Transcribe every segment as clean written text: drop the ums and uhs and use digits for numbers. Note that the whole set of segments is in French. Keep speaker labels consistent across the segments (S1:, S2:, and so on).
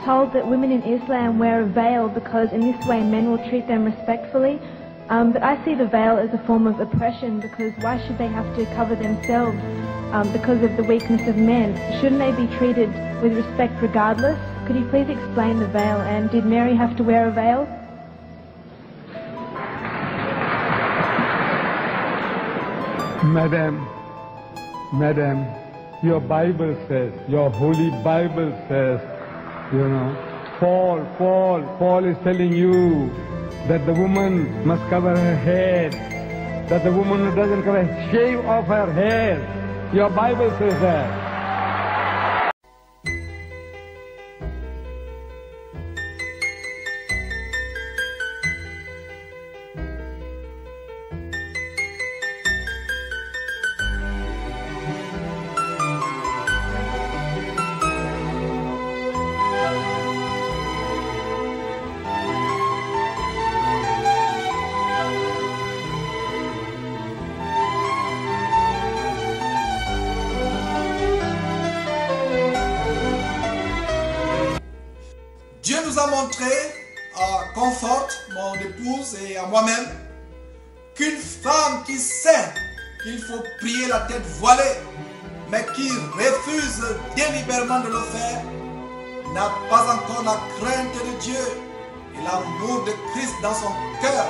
S1: told that women in Islam wear a veil because in this way men will treat them respectfully. But I see the veil as a form of oppression, because why should they have to cover themselves because of the weakness of men? Shouldn't they be treated with respect regardless? Could you please explain the veil, and did Mary have to wear a veil?
S2: Madam, your Bible says, your Holy Bible says, you know, Paul is telling you that the woman must cover her head, that the woman who doesn't cover, shave off her hair. Your Bible says that.
S3: Dieu nous a montré, à Comfort, mon épouse et à moi-même, qu'une femme qui sait qu'il faut prier la tête voilée, mais qui refuse délibérément de le faire, n'a pas encore la crainte de Dieu et l'amour de Christ dans son cœur.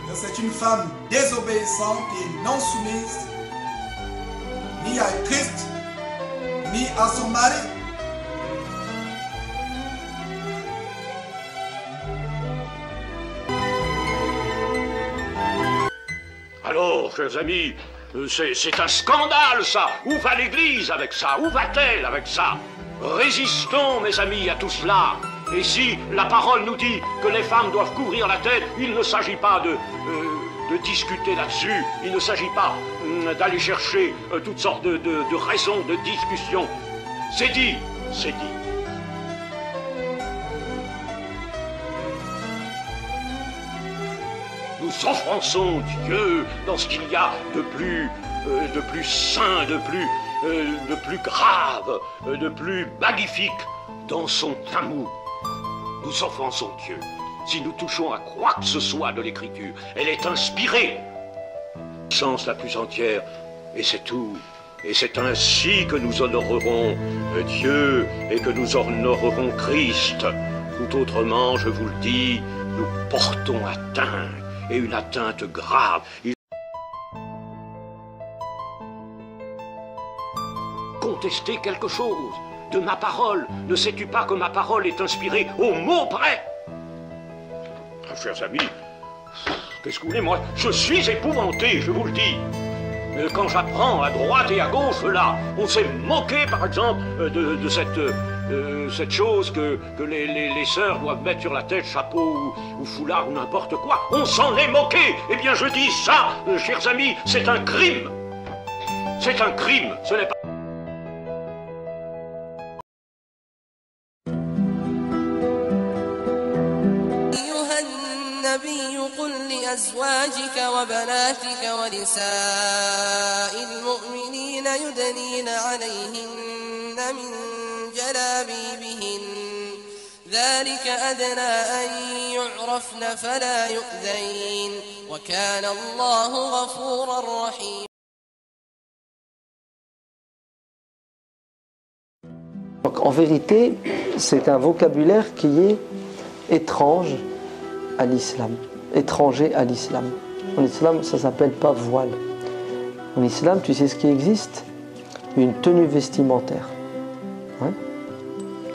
S3: Que c'est une femme désobéissante et non soumise, ni à Christ, ni à son mari.
S4: Alors, chers amis, c'est un scandale, ça. Où va l'Église avec ça? Où va-t-elle avec ça? Résistons, mes amis, à tout cela. Et si la parole nous dit que les femmes doivent couvrir la tête, il ne s'agit pas de discuter là-dessus. Il ne s'agit pas d'aller chercher toutes sortes de raisons de discussion. C'est dit, c'est dit. Nous offensons Dieu dans ce qu'il y a de plus saint, de plus grave, de plus magnifique dans son amour. Nous offensons Dieu si nous touchons à quoi que ce soit de l'Écriture. Elle est inspirée, sens la plus entière, et c'est tout. Et c'est ainsi que nous honorerons Dieu et que nous honorerons Christ. Tout autrement, je vous le dis, nous portons atteinte. Et une atteinte grave. Contester quelque chose de ma parole. Ne sais-tu pas que ma parole est inspirée au mot près? Chers amis, qu'est-ce que vous voulez, moi? Je suis épouvanté, je vous le dis. Quand j'apprends à droite et à gauche, là, on s'est moqué, par exemple, de cette chose que les sœurs doivent mettre sur la tête, chapeau ou foulard ou n'importe quoi. On s'en est moqué. Eh bien, je dis ça, chers amis, c'est un crime. C'est un crime, ce n'est pas...
S5: أزواجك وبناتك ونساء المؤمنين يدنين عليهن من جلابيبهن ذلك أدنى أن يعرفن فلا يؤذين وكان الله غفورا رحيما.
S6: Donc, en vérité, c'est un vocabulaire qui est étrange à l'islam. Étranger à l'islam. En islam, ça ne s'appelle pas voile. En islam, tu sais ce qui existe? Une tenue vestimentaire, hein,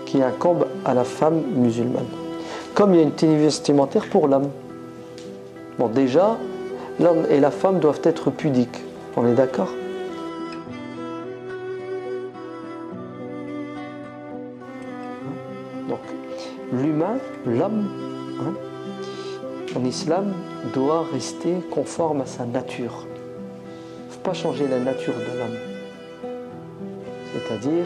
S6: qui incombe à la femme musulmane. Comme il y a une tenue vestimentaire pour l'homme. Bon, déjà, l'homme et la femme doivent être pudiques. On est d'accord? Donc, l'humain, l'homme, hein, en islam, doit rester conforme à sa nature. Il ne faut pas changer la nature de l'homme. C'est-à-dire,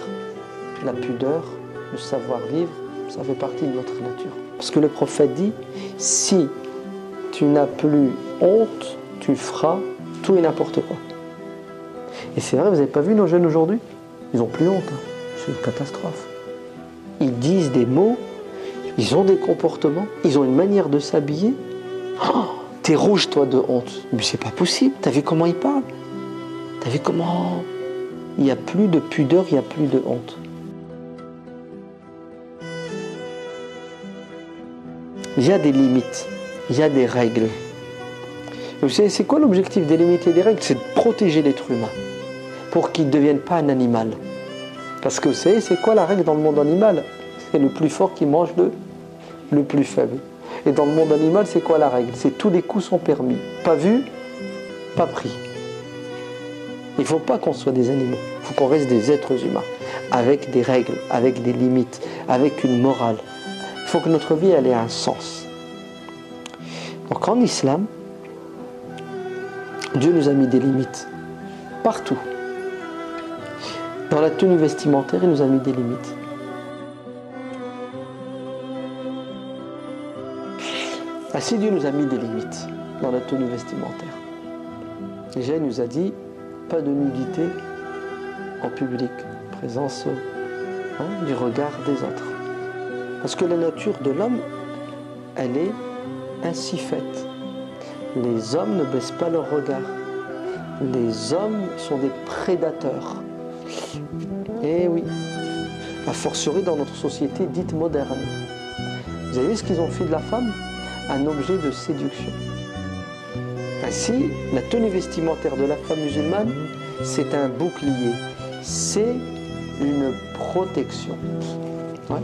S6: la pudeur, le savoir-vivre, ça fait partie de notre nature. Parce que le prophète dit, si tu n'as plus honte, tu feras tout et n'importe quoi. Et c'est vrai, vous n'avez pas vu nos jeunes aujourd'hui? Ils n'ont plus honte. Hein. C'est une catastrophe. ils disent des mots, ils ont des comportements, ils ont une manière de s'habiller. Oh, t'es rouge toi de honte. Mais c'est pas possible, t'as vu comment ils parlent? T'as vu comment... Il n'y a plus de pudeur, il n'y a plus de honte. Il y a des limites, il y a des règles. Vous savez, c'est quoi l'objectif des limites et des règles? C'est de protéger l'être humain, pour qu'il ne devienne pas un animal. Parce que vous savez, c'est quoi la règle dans le monde animal? C'est le plus fort qui mange le plus faible. Et dans le monde animal, c'est quoi la règle? C'est tous les coups sont permis. Pas vu, pas pris. Il ne faut pas qu'on soit des animaux. Il faut qu'on reste des êtres humains, avec des règles, avec des limites, avec une morale. Il faut que notre vie elle ait un sens. Donc en islam, Dieu nous a mis des limites. Partout. Dans la tenue vestimentaire, il nous a mis des limites. Ainsi, Dieu nous a mis des limites dans la tenue vestimentaire. Déjà, il nous a dit, pas de nudité en public, présence du regard des autres. Parce que la nature de l'homme, elle est ainsi faite. Les hommes ne baissent pas leur regard. Les hommes sont des prédateurs. Et oui, a fortiori dans notre société dite moderne. Vous avez vu ce qu'ils ont fait de la femme? Un objet de séduction. Ainsi, la tenue vestimentaire de la femme musulmane, c'est un bouclier, c'est une protection. Ouais.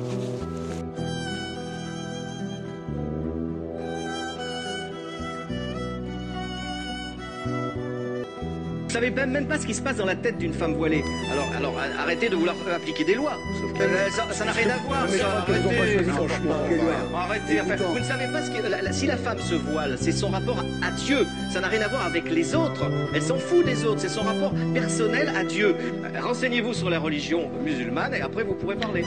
S7: Vous savez même pas ce qui se passe dans la tête d'une femme voilée. Alors arrêtez de vouloir appliquer des lois. Ça n'a rien à voir. Arrêtez. Enfin, vous ne savez pas ce que... Si la femme se voile, c'est son rapport à Dieu. Ça n'a rien à voir avec les autres. Elle s'en fout des autres. C'est son rapport personnel à Dieu. Renseignez-vous sur la religion musulmane et après vous pourrez parler.